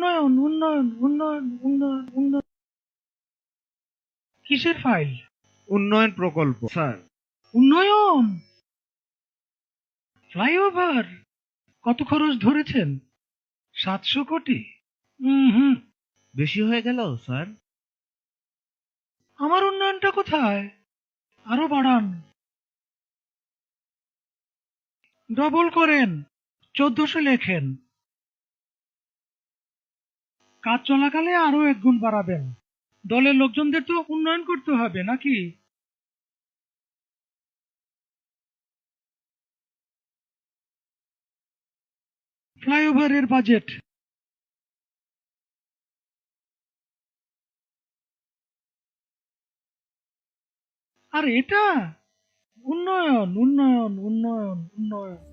উন্নয়ন উন্নয়ন উন্নয়ন উন্নয়ন উন্নয়ন। কিসের ফাইল? উন্নয়ন প্রকল্প স্যার। উন্নয়ন? ফ্লাইওভার? কত খরচ ধরেছেন? 700 কোটি? হুম। বেশি হয়ে গেল স্যার। আমার উন্নয়নটা কোথায়? আরো বাড়ান, ডবল করেন, 1400 লেখেন। কাজ চলাকালে আরো 1 গুণ বাড়াবেন। দলের লোকজনদের তো উন্নয়ন করতে হবে নাকি? ফ্লাইওভারের বাজেট? আর এটা? উন্নয়ন উন্নয়ন উন্নয়ন উন্নয়ন।